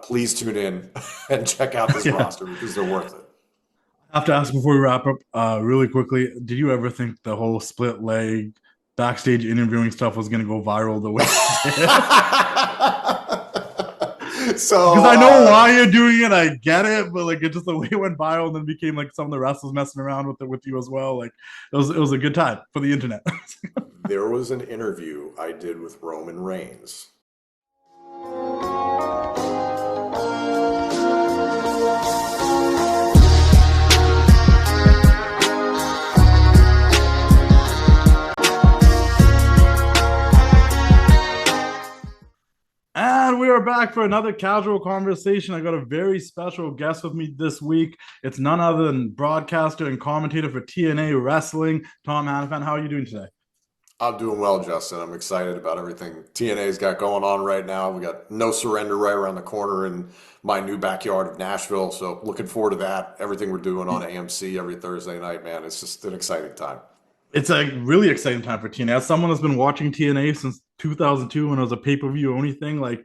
please tune in and check out this roster because they're worth it. I have to ask before we wrap up really quickly. Did you ever think the whole split leg backstage interviewing stuff was going to go viral the way it did? So because I know why you're doing it, I get it, but like it just the way it went viral and then became like some of the wrestlers messing around with it with you as well. Like it was a good time for the internet. there was an interview I did with Roman Reigns. And we are back for another casual conversation. I got a very special guest with me this week. It's none other than broadcaster and commentator for TNA Wrestling, Tom Hannifan. How are you doing today? I'm doing well, Justin. I'm excited about everything TNA's got going on right now. We got No Surrender right around the corner in my new backyard of Nashville. So looking forward to that. Everything we're doing on AMC every Thursday night, man. It's just an exciting time. It's a really exciting time for TNA. As someone that's been watching TNA since 2002 when it was a pay-per-view only thing, like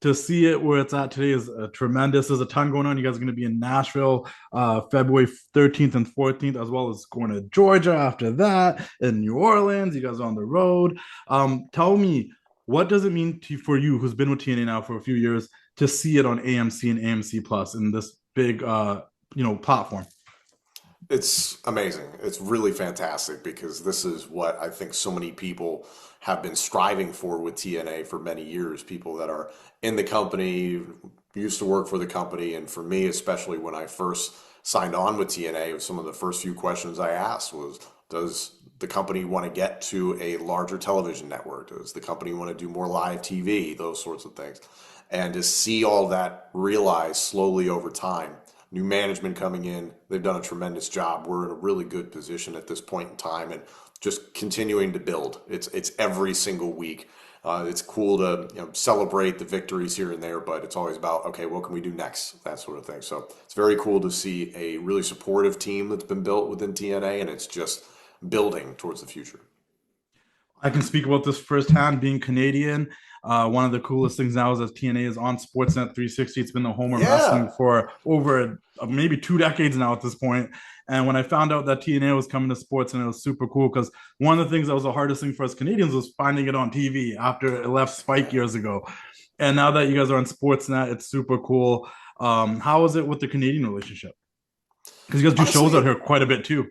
to see it where it's at today is tremendous. There's a ton going on. You guys are going to be in Nashville February 13th and 14th, as well as going to Georgia after that, in New Orleans. You guys are on the road. Tell me, what does it mean for you, who's been with TNA now for a few years, to see it on AMC and AMC Plus in this big, platform? It's amazing. It's really fantastic because this is what I think so many people have been striving for with TNA for many years. People that are in the company, used to work for the company. And for me, especially when I first signed on with TNA, some of the first few questions I asked was, does the company want to get to a larger television network? Does the company want to do more live TV? Those sorts of things. And to see all that realized slowly over time. New management coming in, they've done a tremendous job. We're in a really good position at this point in time and just continuing to build. It's every single week. It's cool to celebrate the victories here and there, but it's always about, okay, what can we do next? That sort of thing. So it's very cool to see a really supportive team that's been built within TNA, and it's just building towards the future. I can speak about this firsthand, being Canadian. One of the coolest things now is that TNA is on Sportsnet 360. It's been the home of wrestling for over maybe 2 decades now at this point. And when I found out that TNA was coming to Sportsnet, it was super cool because one of the things that was the hardest thing for us Canadians was finding it on TV after it left Spike years ago. And now that you guys are on Sportsnet, it's super cool. How is it with the Canadian relationship? Because you guys do shows out here quite a bit too.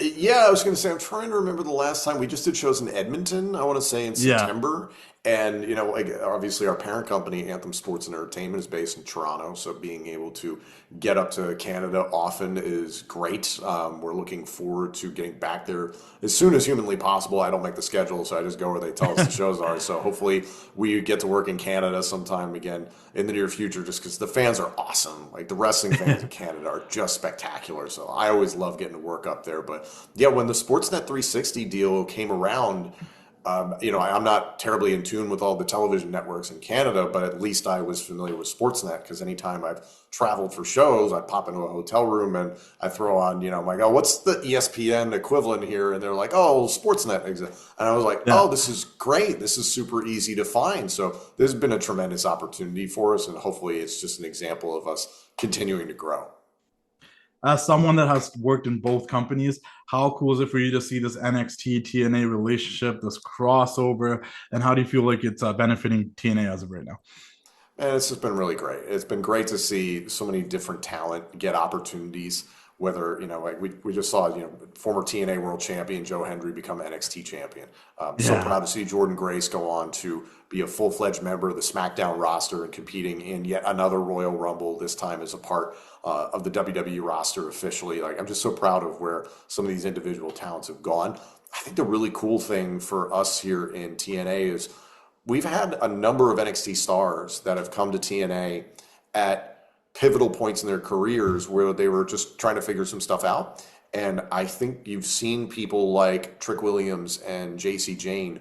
Yeah, I was going to say, I'm trying to remember the last time we just did shows in Edmonton, I want to say in September. And, obviously our parent company, Anthem Sports and Entertainment, is based in Toronto. So being able to get up to Canada often is great. We're looking forward to getting back there as soon as humanly possible. I don't make the schedule, so I just go where they tell us the shows are. So hopefully we get to work in Canada sometime again in the near future, just because the fans are awesome. Like the wrestling fans in Canada are just spectacular. So I always love getting to work up there. But yeah, when the Sportsnet 360 deal came around, I'm not terribly in tune with all the television networks in Canada, but at least I was familiar with Sportsnet because anytime I've traveled for shows, I pop into a hotel room and I throw on, I'm like, oh, what's the ESPN equivalent here? And they're like, oh, Sportsnet. And I was like, oh, this is great. This is super easy to find. So this has been a tremendous opportunity for us. And hopefully it's just an example of us continuing to grow. As someone that has worked in both companies, how cool is it for you to see this NXT TNA relationship, this crossover, and how do you feel like it's benefiting TNA as of right now? And it's just been really great. It's been great to see so many different talent get opportunities. Whether, like we just saw, former TNA World Champion Joe Hendry become NXT Champion. So proud to see Jordan Grace go on to be a full-fledged member of the SmackDown roster and competing in yet another Royal Rumble, this time as a part of the WWE roster officially. Like, I'm just so proud of where some of these individual talents have gone. I think the really cool thing for us here in TNA is we've had a number of NXT stars that have come to TNA at pivotal points in their careers where they were just trying to figure some stuff out. And I think you've seen people like Trick Williams and JC Jane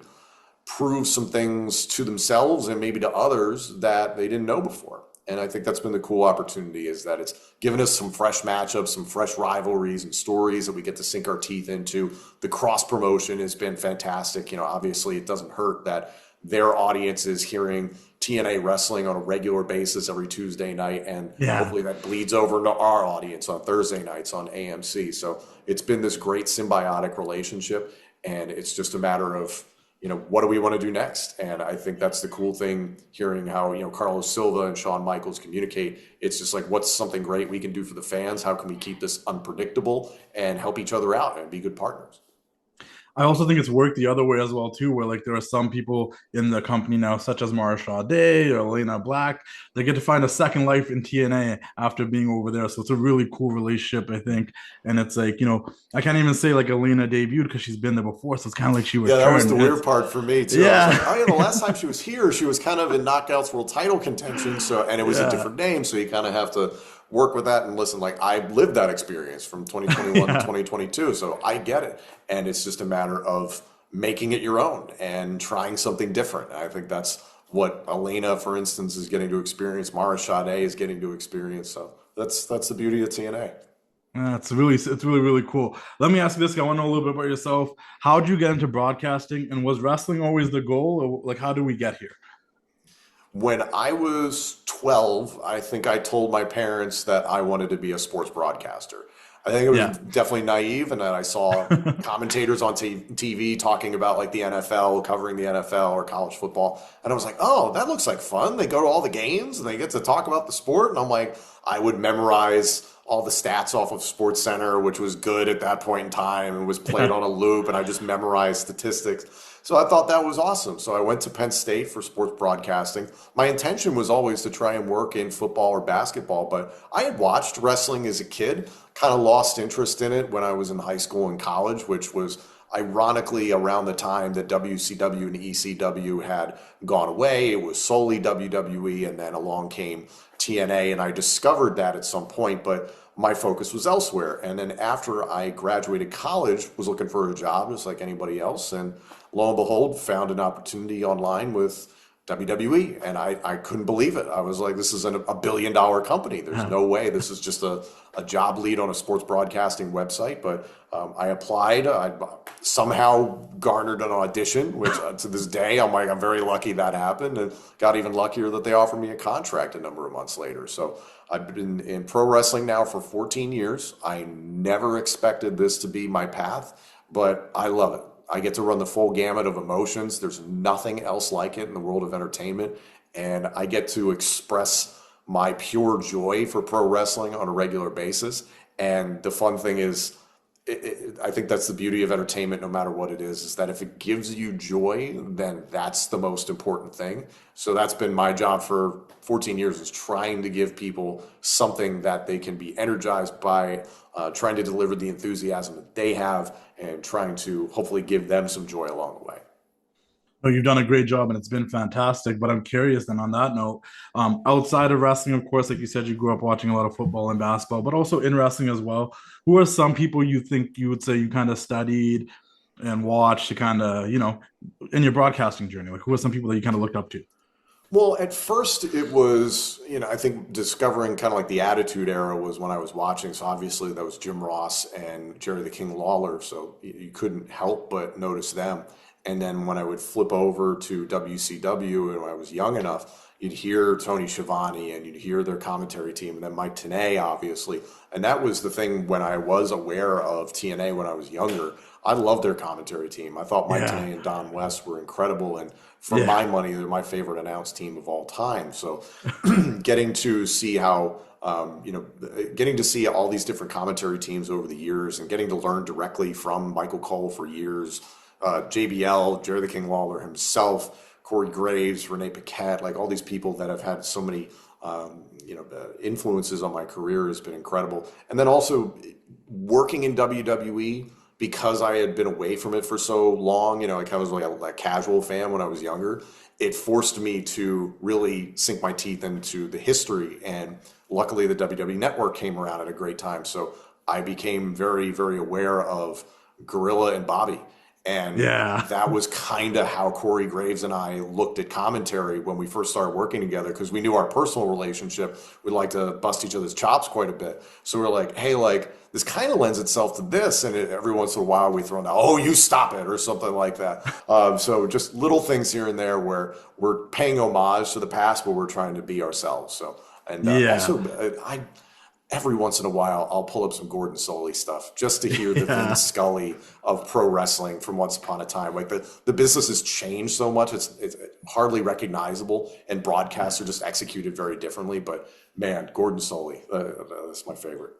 prove some things to themselves and maybe to others that they didn't know before. And I think that's been the cool opportunity, is that it's given us some fresh matchups, some fresh rivalries and stories that we get to sink our teeth into. The cross promotion has been fantastic. Obviously it doesn't hurt that their audience is hearing TNA wrestling on a regular basis every Tuesday night, and hopefully that bleeds over into our audience on Thursday nights on AMC. So it's been this great symbiotic relationship, and it's just a matter of, what do we want to do next? And I think that's the cool thing, hearing how, Carlos Silva and Shawn Michaels communicate. It's just like, what's something great we can do for the fans? How can we keep this unpredictable and help each other out and be good partners? I also think it's worked the other way as well too, where like there are some people in the company now, such as Mara Sade or Elayna Black, they get to find a second life in TNA after being over there. So it's a really cool relationship, I think. And it's like, I can't even say like Elayna debuted because she's been there before, so it's kind of like she returned. Yeah, that was the weird part for me too. Yeah. I was like, oh yeah, the last time she was here, she was kind of in Knockouts World Title contention. So, and it was a different name, so you kind of have to work with that and listen. Like, I lived that experience from 2021 to 2022, so I get it. And it's just a matter of making it your own and trying something different. And I think that's what Elayna, for instance, is getting to experience. Mara Sade is getting to experience. So that's the beauty of TNA. It's really cool. Let me ask you this. I want to know a little bit about yourself. How did you get into broadcasting, and was wrestling always the goal, or like how did we get here? When I was 12, I think I told my parents that I wanted to be a sports broadcaster. I think it was definitely naive, and then I saw commentators on TV talking about like the NFL, covering the NFL or college football. And I was like, oh, that looks like fun. They go to all the games and they get to talk about the sport. And I'm like, I would memorize all the stats off of SportsCenter, which was good at that point in time and was played on a loop. And I just memorized statistics. So I thought that was awesome. So I went to Penn State for sports broadcasting. My intention was always to try and work in football or basketball, but I had watched wrestling as a kid, kind of lost interest in it when I was in high school and college, which was ironically around the time that WCW and ECW had gone away. It was solely WWE, and then along came TNA, and I discovered that at some point, but my focus was elsewhere. And then after I graduated college, was looking for a job just like anybody else, and lo and behold, found an opportunity online with WWE, and I couldn't believe it. I was like, this is a billion-dollar company. There's no way this is just a job lead on a sports broadcasting website. But I applied. I somehow garnered an audition, which to this day, I'm very lucky that happened, and got even luckier that they offered me a contract a number of months later. So I've been in pro wrestling now for 14 years. I never expected this to be my path, but I love it. I get to run the full gamut of emotions. There's nothing else like it in the world of entertainment. And I get to express my pure joy for pro wrestling on a regular basis. And the fun thing is, I think that's the beauty of entertainment, no matter what it is that if it gives you joy, then that's the most important thing. So that's been my job for 14 years, is trying to give people something that they can be energized by, trying to deliver the enthusiasm that they have, and trying to hopefully give them some joy along the way. Well, you've done a great job and it's been fantastic. But I'm curious then, on that note, outside of wrestling, of course, like you said, you grew up watching a lot of football and basketball, but also in wrestling as well. Who are some people you think you would say you kind of studied and watched to kind of, in your broadcasting journey? Like, who are some people that you kind of looked up to? Well, at first it was, I think discovering kind of like the Attitude Era was when I was watching. So obviously that was Jim Ross and Jerry the King Lawler. So you couldn't help but notice them. And then when I would flip over to WCW, and when I was young enough, you'd hear Tony Schiavone and you'd hear their commentary team, and then Mike Tenay, obviously. And that was the thing when I was aware of TNA when I was younger. I loved their commentary team. I thought Mike Tenay and Don West were incredible. And for my money, they're my favorite announced team of all time. So getting to see how, getting to see all these different commentary teams over the years, and getting to learn directly from Michael Cole for years, JBL, Jerry the King Lawler himself, Corey Graves, Renee Paquette, like all these people that have had so many, influences on my career has been incredible. And then also working in WWE, because I had been away from it for so long, I was like a casual fan when I was younger. It forced me to really sink my teeth into the history. And luckily the WWE Network came around at a great time. So I became very, very aware of Gorilla and Bobby. And Yeah. that was kind of how Corey Graves and I looked at commentary when we first started working together, because we knew our personal relationship. We like to bust each other's chops quite a bit. So we're like, hey, like, this kind of lends itself to this. And every once in a while we throw in, oh, you stop it, or something like that. So just little things here and there where we're paying homage to the past, but we're trying to be ourselves. So, and also, every once in a while, I'll pull up some Gordon Solie stuff just to hear the Vince Scully of pro wrestling from once upon a time. Like the business has changed so much; it's hardly recognizable, and broadcasts are just executed very differently. But man, Gordon Solie, that's my favorite.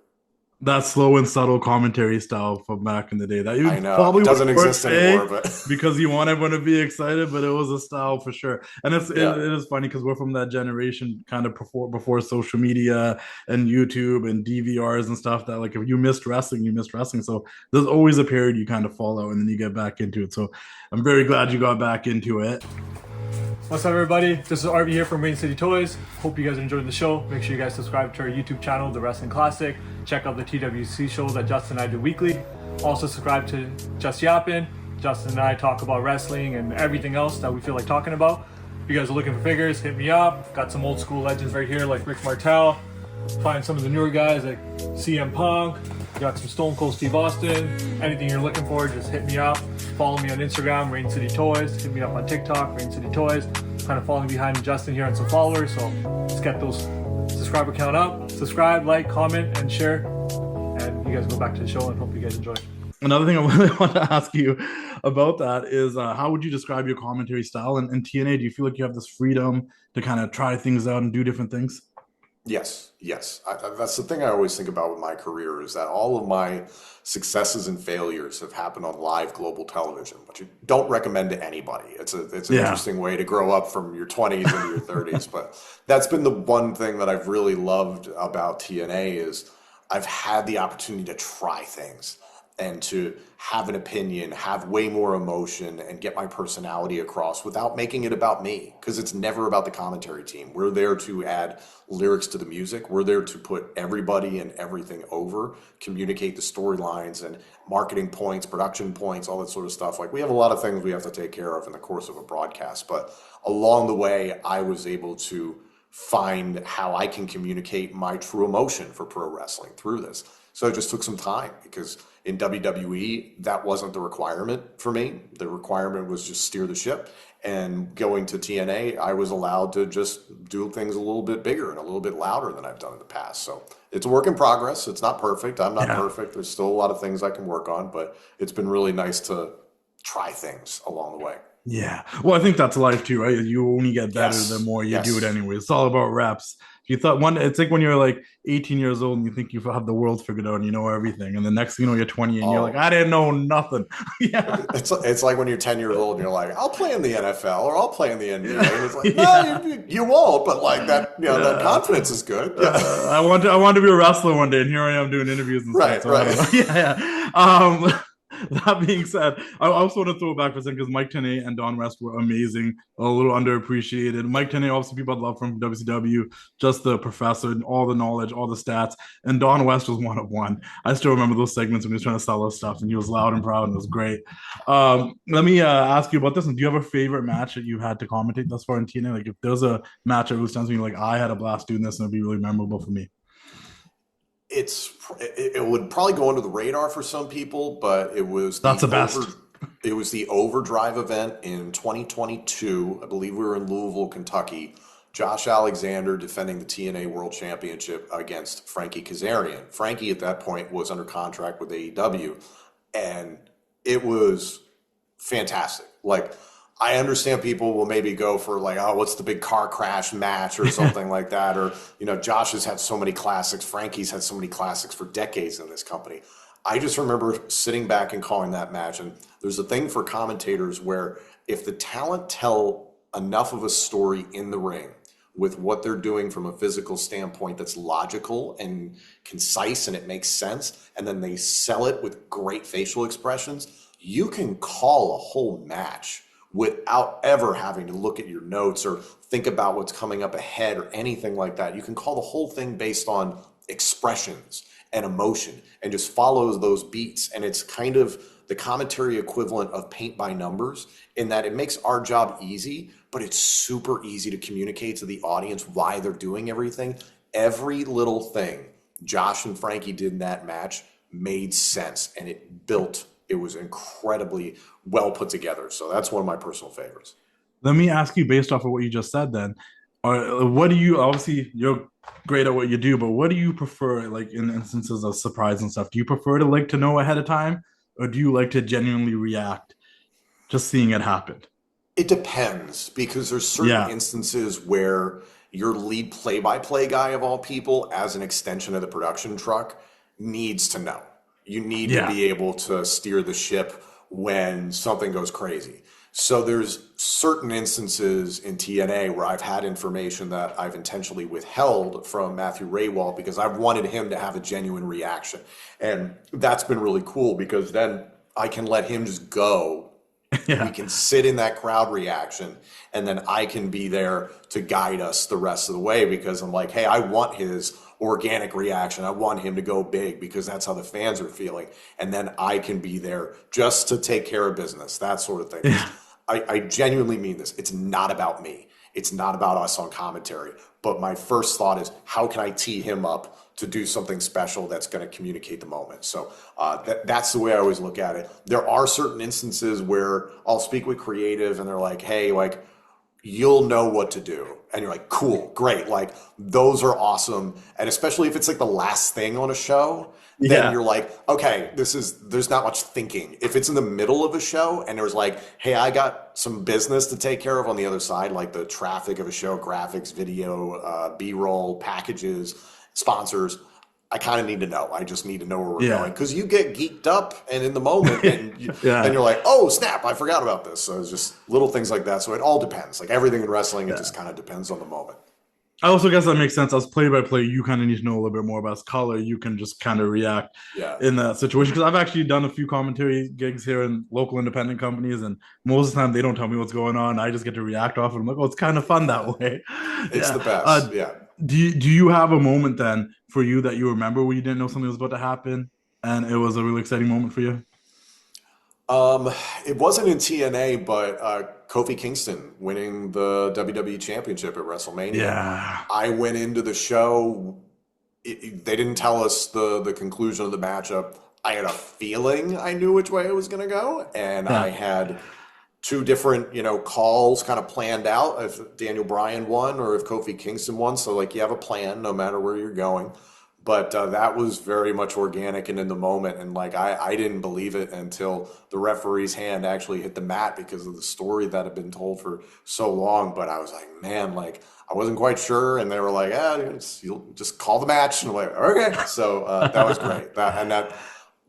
That slow and subtle commentary style from back in the day. That I know it doesn't exist anymore, but because you want everyone to be excited, but it was a style for sure. And it is funny because we're from that generation, kind of before social media and YouTube and DVRs and stuff. That like if you missed wrestling, you missed wrestling. So there's always a period you kind of follow and then you get back into it. So I'm very glad you got back into it. What's up, everybody? This is RV here from Rain City Toys. Hope you guys are enjoying the show. Make sure you guys subscribe to our YouTube channel, The Wrestling Classic. Check out the TWC show that Justin and I do weekly. Also subscribe to Just Yappin'. Justin and I talk about wrestling and everything else that we feel like talking about. If you guys are looking for figures, hit me up. Got some old school legends right here like Rick Martel. Find some of the newer guys like CM Punk. Got some Stone Cold Steve Austin. Anything you're looking for, just hit me up. Follow me on Instagram, Rain City Toys. Hit me up on TikTok, Rain City Toys. Kind of falling behind Justin here on some followers, so let's get those subscriber count up. Subscribe, like, comment, and share. And you guys go back to the show, and hope you guys enjoy. Another thing I really want to ask you about that is how would you describe your commentary style in TNA? Do you feel like you have this freedom to kind of try things out and do different things? Yes. That's the thing I always think about with my career, is that all of my successes and failures have happened on live global television, which you don't recommend to anybody. It's an interesting way to grow up from your 20s into your 30s. But that's been the one thing that I've really loved about TNA is I've had the opportunity to try things and to have an opinion, have way more emotion, and get my personality across without making it about me. Because it's never about the commentary team. We're there to add lyrics to the music. We're there to put everybody and everything over, communicate the storylines and marketing points, production points, all that sort of stuff. Like, we have a lot of things we have to take care of in the course of a broadcast. But along the way, I was able to find how I can communicate my true emotion for pro wrestling through this. So it just took some time, because in WWE, that wasn't the requirement for me. The requirement was just steer the ship. And going to TNA, I was allowed to just do things a little bit bigger and a little bit louder than I've done in the past. So it's a work in progress. It's not perfect. I'm not perfect. There's still a lot of things I can work on, but it's been really nice to try things along the way. Yeah. Well, I think that's life too, right? You only get better the more you do it anyway. It's all about reps. You thought it's like when you're like 18 years old and you think you have the world figured out and you know everything. And the next thing you know, you're 20 and you're like, I didn't know nothing. It's like when you're 10 years old and you're like, I'll play in the NFL or I'll play in the NBA. And it's like, no, you won't. But like that, that confidence is good. I want to be a wrestler one day, and here I am doing interviews and stuff. Right. That being said, I also want to throw it back for a second because Mike Tenay and Don West were amazing, a little underappreciated. Mike Tenay, obviously people love from WCW, just the professor and all the knowledge, all the stats. And Don West was one of one. I still remember those segments when he was trying to sell us stuff, and he was loud and proud, and it was great. Let me ask you about this. And do you have a favorite match that you had to commentate thus far in TNA? Like if there's a match that really stands to me, like I had a blast doing this and it'd be really memorable for me. It would probably go under the radar for some people, but it was the best. It was the Overdrive event in 2022. I believe we were in Louisville, Kentucky. Josh Alexander defending the TNA World Championship against Frankie Kazarian. Frankie at that point was under contract with AEW, and it was fantastic. Like, I understand people will maybe go for like, oh, what's the big car crash match or something like that. Or, Josh has had so many classics. Frankie's had so many classics for decades in this company. I just remember sitting back and calling that match. And there's a thing for commentators where if the talent tell enough of a story in the ring with what they're doing from a physical standpoint that's logical and concise and it makes sense, and then they sell it with great facial expressions, you can call a whole match without ever having to look at your notes or think about what's coming up ahead or anything like that. You can call the whole thing based on expressions and emotion and just follow those beats. And it's kind of the commentary equivalent of paint by numbers in that it makes our job easy, but it's super easy to communicate to the audience why they're doing everything. Every little thing Josh and Frankie did in that match made sense, and it was incredibly well put together. So that's one of my personal favorites. Let me ask you, based off of what you just said then, what do you, obviously you're great at what you do, but what do you prefer, like in instances of surprise and stuff? Do you prefer to like to know ahead of time, or do you like to genuinely react just seeing it happen? It depends, because there's certain instances where your lead play-by-play guy of all people, as an extension of the production truck, needs to know. You need to be able to steer the ship when something goes crazy. So there's certain instances in TNA where I've had information that I've intentionally withheld from Matthew Raywalt because I've wanted him to have a genuine reaction. And that's been really cool, because then I can let him just go. We can sit in that crowd reaction, and then I can be there to guide us the rest of the way, because I'm like, hey, I want his organic reaction. I want him to go big because that's how the fans are feeling. And then I can be there just to take care of business, that sort of thing. Yeah. I genuinely mean this. It's not about me. It's not about us on commentary. But my first thought is, how can I tee him up to do something special that's going to communicate the moment? So that's the way I always look at it. There are certain instances where I'll speak with creative and they're like, hey, like, you'll know what to do. And you're like, cool, great. Like, those are awesome. And especially if it's like the last thing on a show, then you're like, okay, there's not much thinking. If it's in the middle of a show and there's like, hey, I got some business to take care of on the other side, like the traffic of a show, graphics, video, B-roll, packages, sponsors, I kind of need to know. I just need to know where we're going. Because you get geeked up and in the moment and, and you're like, oh, snap, I forgot about this. So it's just little things like that. So it all depends. Like everything in wrestling, it just kind of depends on the moment. I also guess that makes sense. As play-by-play, you kind of need to know a little bit more about his color. You can just kind of react in that situation. Because I've actually done a few commentary gigs here in local independent companies, and most of the time they don't tell me what's going on. I just get to react off it. I'm like, oh, it's kind of fun that way. It's the best, Do you have a moment then for you that you remember where you didn't know something was about to happen, and it was a really exciting moment for you? It wasn't in TNA, but Kofi Kingston winning the WWE Championship at WrestleMania. Yeah. I went into the show. They didn't tell us the conclusion of the matchup. I had a feeling I knew which way it was going to go, and I had two different, calls kind of planned out if Daniel Bryan won or if Kofi Kingston won. So, like, you have a plan no matter where you're going. But that was very much organic and in the moment. And, like, I didn't believe it until the referee's hand actually hit the mat because of the story that had been told for so long. But I was like, man, like, I wasn't quite sure. And they were like, you'll just call the match. And I'm like, okay. So that was great.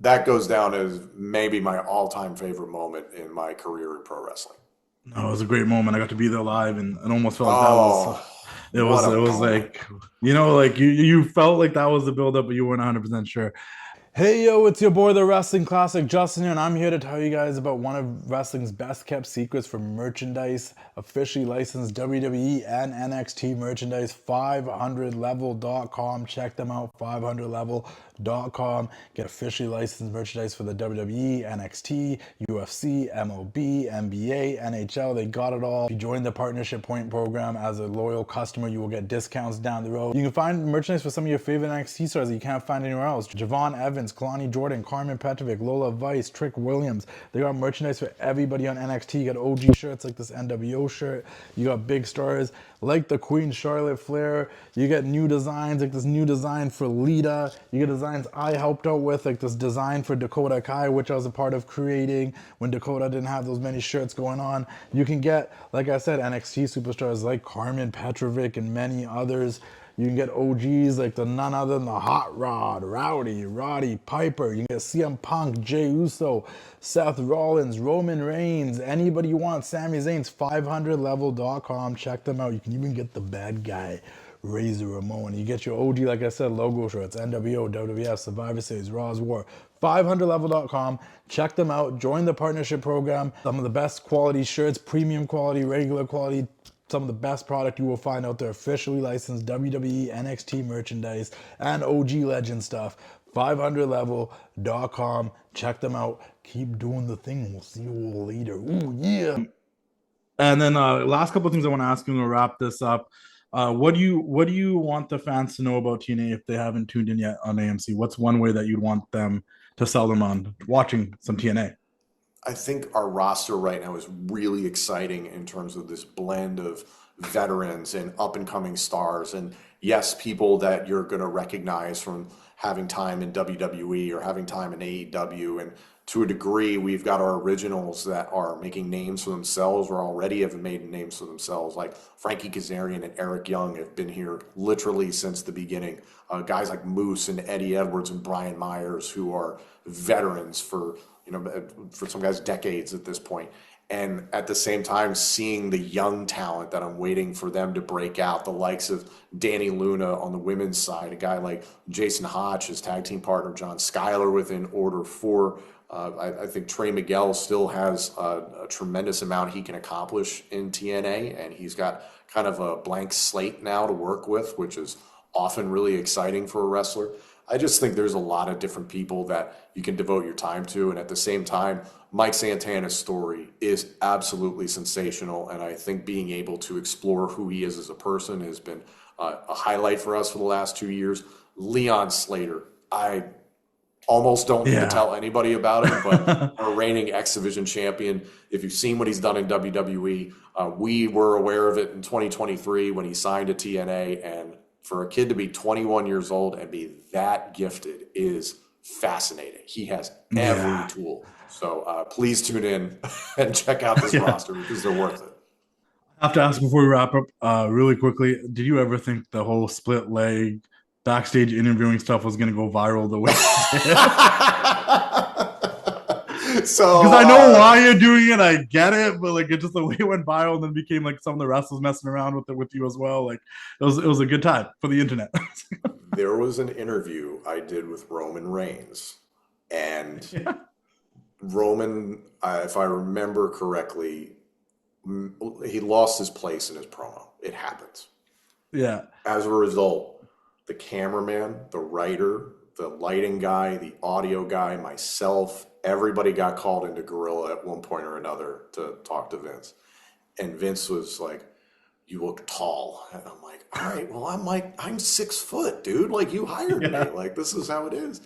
That goes down as maybe my all-time favorite moment in my career in pro wrestling. No, it was a great moment. I got to be there live, and it almost felt like that was... It was like, like you felt like that was the buildup, but you weren't 100% sure. Hey, yo, it's your boy, the Wrestling Classic, Justin here, and I'm here to tell you guys about one of wrestling's best kept secrets for merchandise, officially licensed WWE and NXT merchandise, 500level.com. Check them out, 500level.com. Get officially licensed merchandise for the WWE, NXT, UFC, MLB, NBA, NHL. They got it all. If you join the Partnership Point program as a loyal customer, you will get discounts down the road. You can find merchandise for some of your favorite NXT stars that you can't find anywhere else. Javon Evans, Kalani Jordan, Carmen Petrovic, Lola Vice, Trick Williams. They got merchandise for everybody on NXT. You got OG shirts like this NWO shirt. You got big stars like the Queen Charlotte Flair. You get new designs like this new design for Lita. You get designs I helped out with, like this design for Dakota Kai, which I was a part of creating when Dakota didn't have those many shirts going on. You can get, like I said, NXT superstars like Carmen Petrovic and many others. You can get OGs like the none other than the Hot Rod, Roddy Piper. You can get CM Punk, Jey Uso, Seth Rollins, Roman Reigns, anybody you want. Sami Zayn's 500level.com. Check them out. You can even get the bad guy, Razor Ramon. You get your OG, like I said, logo shirts, NWO, WWF, Survivor Series, Raw's War. 500level.com. Check them out. Join the partnership program. Some of the best quality shirts, premium quality, regular quality. Some of the best product you will find out there, officially licensed WWE, NXT merchandise, and OG Legend stuff. 500level.com. Check them out. Keep doing the thing. We'll see you all later. Ooh, yeah. And then last couple of things I want to ask you to wrap this up. What do you want the fans to know about TNA if they haven't tuned in yet on AMC? What's one way that you'd want them to sell them on watching some TNA? I think our roster right now is really exciting in terms of this blend of veterans and up-and-coming stars. And yes, people that you're going to recognize from having time in WWE or having time in AEW. And to a degree, we've got our originals that are making names for themselves or already have made names for themselves. Like Frankie Kazarian and Eric Young have been here literally since the beginning. Guys like Moose and Eddie Edwards and Brian Myers, who are veterans for some guys decades at this point. And at the same time, seeing the young talent that I'm waiting for them to break out, the likes of Danny Luna on the women's side, a guy like Jason Hodge, his tag team partner, John Schuyler within Order 4. I think Trey Miguel still has a tremendous amount he can accomplish in TNA, and he's got kind of a blank slate now to work with, which is often really exciting for a wrestler. I just think there's a lot of different people that you can devote your time to. And at the same time, Mike Santana's story is absolutely sensational. And I think being able to explore who he is as a person has been a highlight for us for the last 2 years. Leon Slater, I almost don't need to tell anybody about him, but our reigning X Division champion. If you've seen what he's done in WWE, we were aware of it in 2023 when he signed to TNA, and for a kid to be 21 years old and be that gifted is fascinating. He has every tool. So please tune in and check out this roster because they're worth it. I have to ask before we wrap up really quickly, did you ever think the whole split leg backstage interviewing stuff was going to go viral the way it did? So because I know why you're doing it, I get it, but like it just the way it went viral and then became like some of the wrestlers messing around with it with you as well. Like it was a good time for the internet. There was an interview I did with Roman Reigns, and Roman, if I remember correctly, he lost his place in his promo. It happens. Yeah. As a result, the cameraman, the writer, the lighting guy, the audio guy, myself, everybody got called into Gorilla at one point or another to talk to Vince. And Vince was like, "You look tall." And I'm like, "All right, well, I'm 6 foot, dude. Like, you hired me. Like, this is how it is."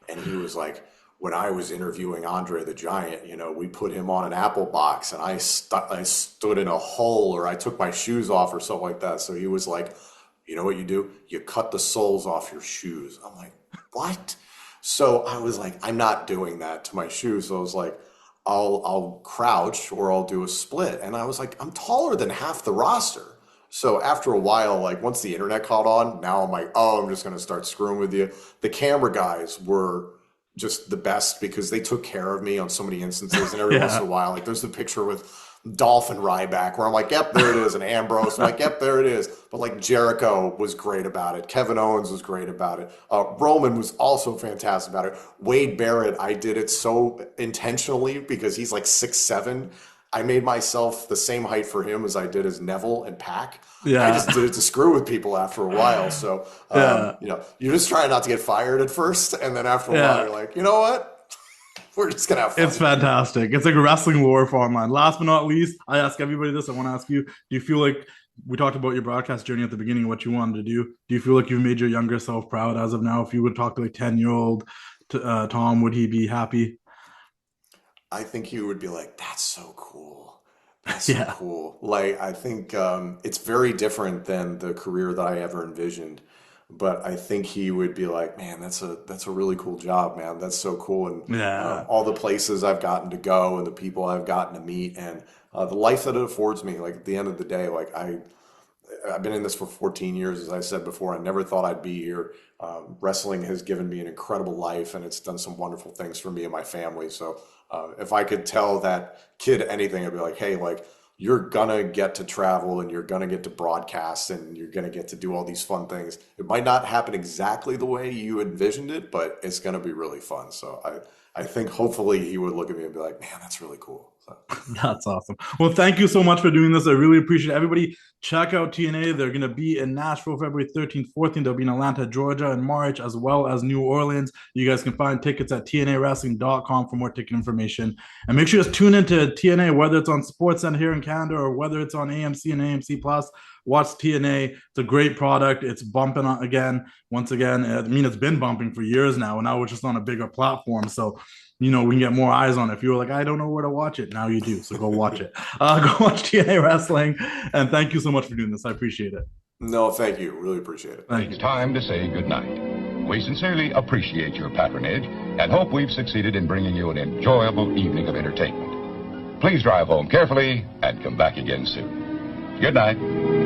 And he was like, "When I was interviewing Andre the Giant, we put him on an apple box and I stood in a hole, or I took my shoes off or something like that." So he was like, "You know what you do? You cut the soles off your shoes." I'm like, "What?" So I was like, "I'm not doing that to my shoes." So I was like, I'll crouch or I'll do a split. And I was like, I'm taller than half the roster. So after a while, like once the internet caught on, now I'm like, oh, I'm just going to start screwing with you. The camera guys were just the best because they took care of me on so many instances. And every once in a while, like there's the picture with Dolph and Ryback where I'm like, yep, there it is. And Ambrose, I'm like, yep, there it is. But like Jericho was great about it. Kevin Owens was great about it. Roman was also fantastic about it. Wade Barrett, I did it so intentionally because he's like 6'7". I made myself the same height for him as I did as Neville and Pac. I just did it to screw with people after a while. So, you're just trying not to get fired at first. And then after a while, you're like, you know what? We're just going to have fun. It's fantastic. It's like a wrestling lore for online. Last but not least, I ask everybody this. I want to ask you, do you feel like we talked about your broadcast journey at the beginning, what you wanted to do? Do you feel like you've made your younger self proud as of now? If you would talk to like 10-year-old Tom, would he be happy? I think he would be like, that's so cool. That's so cool. Like, I think it's very different than the career that I ever envisioned. But I think he would be like, man, that's a really cool job, man. That's so cool. And all the places I've gotten to go and the people I've gotten to meet and the life that it affords me. Like at the end of the day, like I've been in this for 14 years, as I said before. I never thought I'd be here. Wrestling has given me an incredible life, and it's done some wonderful things for me and my family. So if I could tell that kid anything, I'd be like, hey, like, you're going to get to travel and you're going to get to broadcast and you're going to get to do all these fun things. It might not happen exactly the way you envisioned it, but it's going to be really fun. So I think hopefully he would look at me and be like, man, that's really cool. That's awesome. Well, thank you so much for doing this. I really appreciate it. Everybody, check out TNA. They're going to be in Nashville February 13th, 14th. They'll be in Atlanta, Georgia in March, as well as New Orleans. You guys can find tickets at TNAWrestling.com for more ticket information. And make sure to tune into TNA, whether it's on Sportsnet here in Canada or whether it's on AMC and AMC Plus. Watch TNA. It's a great product. It's bumping again. Once again, I mean, it's been bumping for years now, and now we're just on a bigger platform. So, we can get more eyes on it. If you were like, I don't know where to watch it, now you do. So go watch it. Go watch TNA Wrestling. And thank you so much for doing this. I appreciate it. No, thank you. Really appreciate it. It's time to say goodnight. We sincerely appreciate your patronage and hope we've succeeded in bringing you an enjoyable evening of entertainment. Please drive home carefully and come back again soon. Good night.